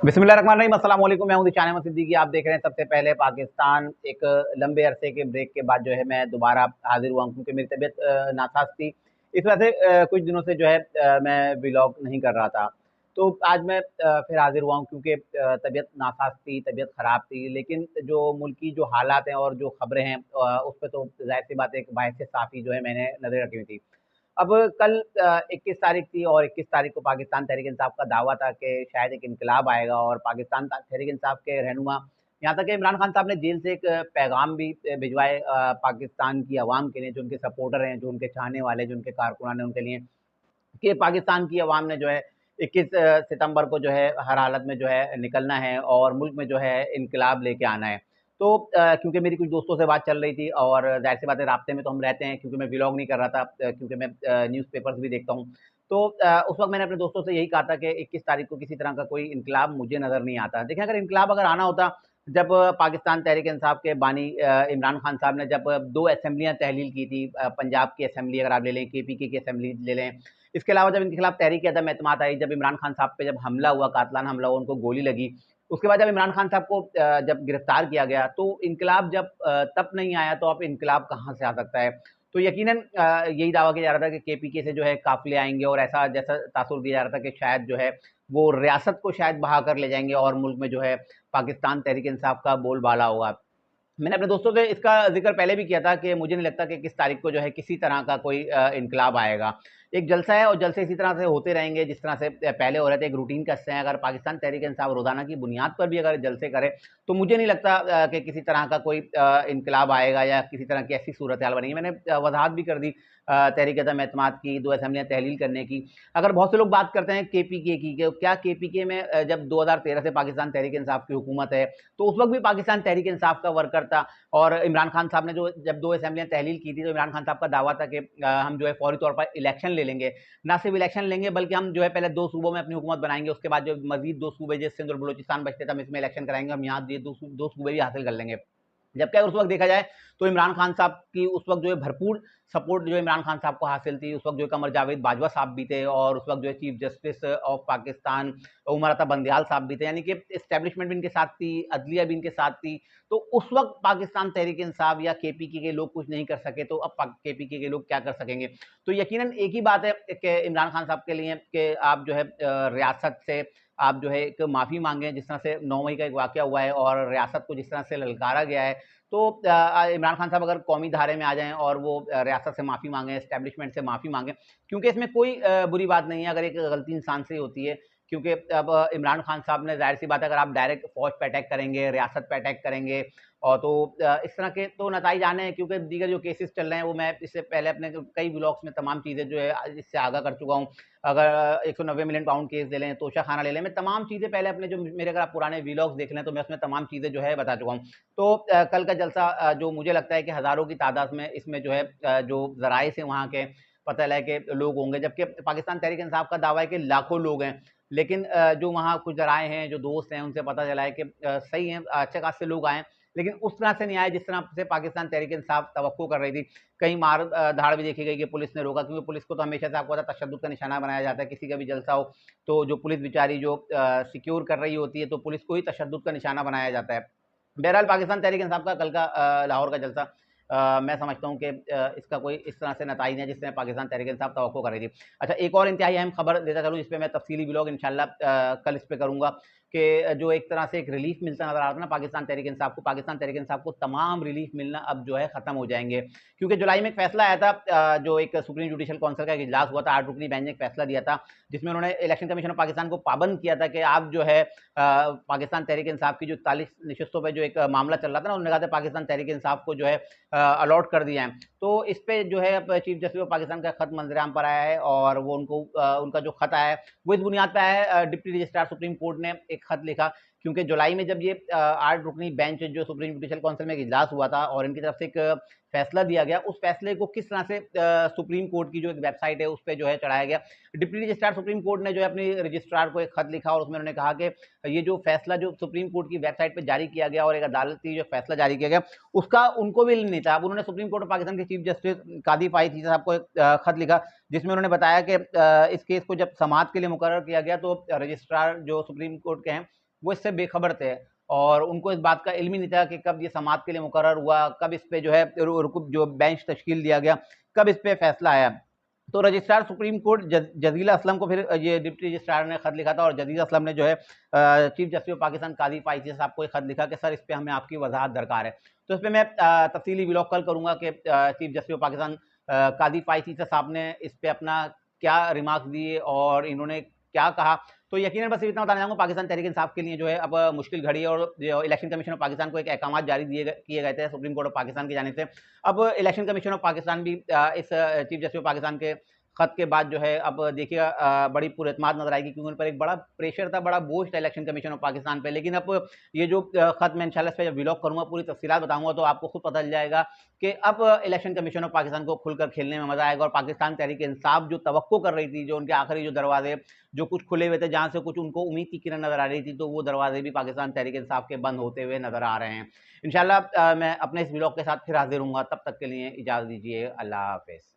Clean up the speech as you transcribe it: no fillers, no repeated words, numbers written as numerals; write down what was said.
बिस्मिल्लाहिर्रहमानिर्रहीम, अस्सलाम वालेकुम। मैं हूं दिशान अहमद सिद्दीकी। आप देख रहे हैं सबसे पहले पाकिस्तान। एक लंबे अरसे के ब्रेक के बाद जो है मैं दोबारा हाजिर हुआ हूं क्योंकि मेरी तबीयत नासाज थी। इस वजह से कुछ दिनों से जो है मैं व्लॉग नहीं कर रहा था। तो आज मैं फिर हाजिर हुआ हूं क्योंकि तबीयत नासाज थी, तबीयत ख़राब थी। लेकिन जो मुल्की जो हालात हैं और जो खबरें हैं उस पे तो ज़ाहिर-सी बात है एक बाहिश्य साफ़ी जो है मैंने नज़र रखी हुई थी। अब कल 21 तारीख थी और 21 तारीख को पाकिस्तान तहरीक-ए-इंसाफ का दावा था कि शायद एक इनकलाब आएगा और पाकिस्तान तहरीक-ए-इंसाफ के रहनुमा, यहाँ तक कि इमरान खान साहब ने जेल से एक पैगाम भी भिजवाए पाकिस्तान की अवाम के लिए, जो उनके सपोर्टर हैं, जो उनके चाहने वाले, जो उनके कारकुनान हैं, उनके लिए, कि पाकिस्तान की अवाम ने जो है 21 सितंबर को जो है हर हालत में जो है निकलना है और मुल्क में जो है इनकलाब लेके आना है। तो क्योंकि मेरी कुछ दोस्तों से बात चल रही थी और ज़ाहिर-सी बात है राब्ते में तो हम रहते हैं, क्योंकि मैं व्लॉग नहीं कर रहा था, क्योंकि मैं न्यूज़पेपर्स भी देखता हूँ। तो उस वक़्त मैंने अपने दोस्तों से यही कहा था कि 21 तारीख को किसी तरह का कोई इनकलाब मुझे नज़र नहीं आता। देखिए, अगर इनकलाब अगर आना होता, जब पाकिस्तान तहरीक-ए-इंसाफ के बानी इमरान खान साहब ने जब 2 असेंबलियाँ तहलील की थी, पंजाब की असेंबली अगर आप ले लें, केपीके की असेंबली ले लें। इसके अलावा जब इनके खिलाफ तहरीक अदम एतमाद आई, जब इमरान खान साहब पे जब हमला हुआ, कातलाना हमला हुआ, उनको गोली लगी, उसके बाद जब इमरान खान साहब को जब गिरफ्तार किया गया, तो इनकलाब जब तब नहीं आया, तो अब इनकलाब कहाँ से आ सकता है? तो यकीनन यही दावा किया जा रहा था कि केपीके से जो है काफ़िले आएँगे और ऐसा जैसा तासुर दिया जा रहा था कि शायद जो है वो रियासत को शायद बहा कर ले जाएँगे और मुल्क में जो है पाकिस्तान तहरीक-ए-इंसाफ का बोलबाला होगा। मैंने अपने दोस्तों से इसका ज़िक्र पहले भी किया था कि मुझे नहीं लगता कि किस तारीख को जो है किसी तरह का कोई इनकलाब आएगा। एक जलसा है और जलसे इसी तरह से होते रहेंगे जिस तरह से पहले हो रहे थे, एक रूटीन का हिस्सा है। अगर पाकिस्तान तहरीक-ए-इंसाफ रोज़ाना की बुनियाद पर भी अगर जलसे करे, तो मुझे नहीं लगता कि किसी तरह का कोई इनकलाब आएगा या किसी तरह की ऐसी सूरत-ए-हाल बनेगी। मैंने वज़ाहत भी कर दी तहरीक अदम एतमाद की, 2 असेंबलियाँ तहलील करने की। अगर बहुत से लोग बात करते हैं केपीके की, कि क्या केपीके में जब 2013 से पाकिस्तान तहरीक-ए-इंसाफ की हुकूमत है, तो उस वक़्त भी पाकिस्तान तहरीक-ए-इंसाफ का वर्कर था और इमरान खान साहब ने जो जब 2 असेंबलियाँ तहलील की थी, तो इमरान खान साहब का दावा था कि हम जो है फौरी तौर पर इलेक्शन ले लेंगे। ना सिर्फ इलेक्शन लेंगे, बल्कि हम जो है पहले 2 सूबों में अपनी हुकूमत बनाएँगे, उसके बाद जो मज़ीद 2 सूबे जैसे सिंध और बलूचिस्तान बचते थे, हम इसमें इलेक्शन कराएँगे, हम यहाँ ये 2 सूबे भी हासिल कर लेंगे। जबकि अगर उस वक़्त देखा जाए, तो इमरान खान साहब की उस वक़्त जो है भरपूर सपोर्ट जो इमरान खान साहब को हासिल थी। उस वक़्त जो है कमर जावेद बाजवा साहब भी थे और उस वक़्त जो है chief justice of Pakistan Umar Ata Bandial साहब भी थे, यानी कि एस्टेब्लिशमेंट भी इनके साथ थी, अदलिया भी इनके साथ थी। तो उस वक़्त पाकिस्तान तहरीक-ए-इंसाफ या केपीके के लोग कुछ नहीं कर सके, तो अब केपीके के लोग क्या कर सकेंगे? तो यकीनन एक ही बात है कि इमरान खान साहब के लिए कि आप जो है रियासत से आप जो है एक माफ़ी माँगे, जिस तरह से 9 मई का एक वाक़या हुआ है और रियासत को जिस तरह से ललकारा गया है। तो इमरान खान साहब अगर कौमी धारे में आ जाएँ और वो रियासत से माफ़ी माँगे, एस्टेब्लिशमेंट से माफ़ी माँगे, क्योंकि इसमें कोई बुरी बात नहीं है अगर एक गलती इंसान से ही होती है। क्योंकि अब इमरान खान साहब ने ज़ाहिर-सी बात है, अगर आप डायरेक्ट फ़ौज पे अटैक करेंगे, रियासत पे अटैक करेंगे और तो इस तरह के तो नताइज आने हैं, क्योंकि दीगर जो केसेस चल रहे हैं वो मैं इससे पहले अपने कई व्लॉग्स में तमाम चीज़ें जो है इससे आगाह कर चुका हूँ। अगर 190 मिलियन पाउंड केस ले लें, तोशाखाना ले लें, मैं तमाम चीज़ें पहले अपने जो मेरे अगर आप पुराने व्लॉग्स देख लें, तो मैं उसमें तमाम चीज़ें जो है बता चुका हूँ। तो कल का जलसा जो मुझे लगता है कि हज़ारों की तादाद में इसमें जो है जो ज़राए से वहाँ के पता लगा कि लोग होंगे, जबकि पाकिस्तान तहरीक-ए-इंसाफ का दावा है कि लाखों लोग हैं। लेकिन जो वहाँ कुछ ज़राए हैं, जो दोस्त हैं, उनसे पता चला है कि सही है, अच्छे खासे लोग आए हैं, लेकिन उस तरह से नहीं आए जिस तरह से पाकिस्तान तहरीक-ए-इंसाफ तवक्को कर रही थी। कहीं मार धाड़ भी देखी गई कि पुलिस ने रोका, क्योंकि पुलिस को तो हमेशा से आपको पता है तशद्दुद का निशाना बनाया जाता है। किसी का भी जलसा हो, तो जो पुलिस बेचारी जो सिक्योर कर रही होती है, तो पुलिस को ही तशद्दुद का निशाना बनाया जाता है। बहरहाल पाकिस्तान तहरीक-ए-इंसाफ का कल का लाहौर का जलसा मैं समझता हूँ कि इसका कोई इस तरह से नताइज नहीं है जिससे पाकिस्तान तहरीक-ए-इंसाफ तवक्को कर रही थी। अच्छा, एक और इंतहाई अहम खबर देता चलूँ, जिस पे मैं तफसीली व्लॉग इंशाअल्लाह कल इस पे करूँगा, कि जो एक तरह से एक रिलीफ मिलता नज़र आ रहा था ना पाकिस्तान तहरीक-ए-इंसाफ को तमाम रिलीफ मिलना अब जो है ख़त्म हो जाएँगे। क्योंकि जुलाई में एक फ़ैसला आया था, जो एक सुप्रीम जुडिशल काउंसिल का एक इजलास हुआ था, 8 रुकनी बेंच ने एक फ़ैसला दिया था, जिसमें उन्होंने इलेक्शन कमीशन ऑफ पाकिस्तान को पाबंद किया था कि आप जो है पाकिस्तान तहरीक-ए-इंसाफ की जो 41 नशिस्तों पे जो एक मामला चल रहा था ना, उन्होंने कहा था पाकिस्तान तहरीक-ए-इंसाफ को जो है अलॉट कर दिया है। तो इस पे जो है अब चीफ जस्टिस ऑफ पाकिस्तान का खत मंज़र-ए-आम पर आया है और वो उनको उनका जो खत आया है, वो इस बुनियाद पे आया है, डिप्टी रजिस्ट्रार सुप्रीम कोर्ट ने एक खत लिखा, क्योंकि जुलाई में जब ये 8 रुकनी बेंच जो सुप्रीम जुडिशल काउंसिल में एक इजलास हुआ था और इनकी तरफ से एक फैसला दिया गया, उस फैसले को किस तरह से सुप्रीम कोर्ट की जो एक वेबसाइट है उस पे जो है चढ़ाया गया। डिप्टी रजिस्ट्रार सुप्रीम कोर्ट ने जो है अपनी रजिस्ट्रार को एक खत लिखा और उसमें उन्होंने कहा कि ये जो फैसला जो सुप्रीम कोर्ट की वेबसाइट पे जारी किया गया और एक अदालती जो फैसला जारी किया गया, उसका उनको भी इल्म नहीं था। अब उन्होंने सुप्रीम कोर्ट ऑफ पाकिस्तान के चीफ जस्टिस कादी फाइज ईसा साहब को एक खत लिखा, जिसमें उन्होंने बताया कि इस केस को जब समाअत के लिए मुकर्रर किया गया, तो रजिस्ट्रार जो सुप्रीम कोर्ट के हैं, वो इससे बेखबर थे और उनको इस बात का इल्म ही नहीं था कि कब ये समाअत के लिए मुकर्रर हुआ, कब इस पे जो है जो बेंच तश्कील दिया गया, कब इस पे फैसला आया। तो registrar supreme court Jazila Aslam को फिर ये डिप्टी रजिस्ट्रार ने खत लिखा था और जजीला असलम ने जो है चीफ जस्टिस ऑफ पाकिस्तान काजी फाइजी साहब को एक खत लिखा कि सर इस पे हमें आपकी वजाहत दरकार है। तो इस पर मैं तफसीली व्लॉग कल करूंगा कि चीफ जस्टिस ऑफ पाकिस्तान काजी फाइजी साहब ने इस पे अपना क्या रिमार्क्स दिए और इन्होंने क्या कहा। तो यकीनन बस इतना बताना चाहूँगा, पाकिस्तान तहरीक इंसाफ के लिए जो है अब मुश्किल घड़ी है और जो इलेक्शन कमीशन ऑफ पाकिस्तान को एक अहकाम जारी किए गए थे सुप्रीम कोर्ट ऑफ पाकिस्तान की जानिब से। अब इलेक्शन कमीशन ऑफ पाकिस्तान भी इस चीफ जस्टिस ऑफ पाकिस्तान के खत के बाद जो है अब देखिएगा बड़ी पुरएतमाद नजर आएगी, क्योंकि उन पर एक बड़ा प्रेशर था, बड़ा बोझ था इलेक्शन कमीशन ऑफ पाकिस्तान पे। लेकिन अब ये जो खत मैं इंशाल्लाह इस पे जब व्लॉग करूंगा पूरी तफसीलात बताऊंगा तो आपको खुद पता चल जाएगा कि अब इलेक्शन कमीशन ऑफ पाकिस्तान को खुलकर खेलने में मजा आएगा। और पाकिस्तान तहरीक इंसाफ जो तवक्को कर रही थी, जो उनके आखिरी जो दरवाजे जो कुछ खुले हुए थे, जहां से कुछ उनको उम्मीद की किरण नजर आ रही थी, तो वो दरवाजे भी पाकिस्तान तहरीक इंसाफ के बंद होते हुए नजर आ रहे हैं। इंशाल्लाह मैं अपने इस व्लॉग के साथ फिर हाजिर हूंगा, तब तक के लिए इजाजत दीजिए। अल्लाह हाफिज।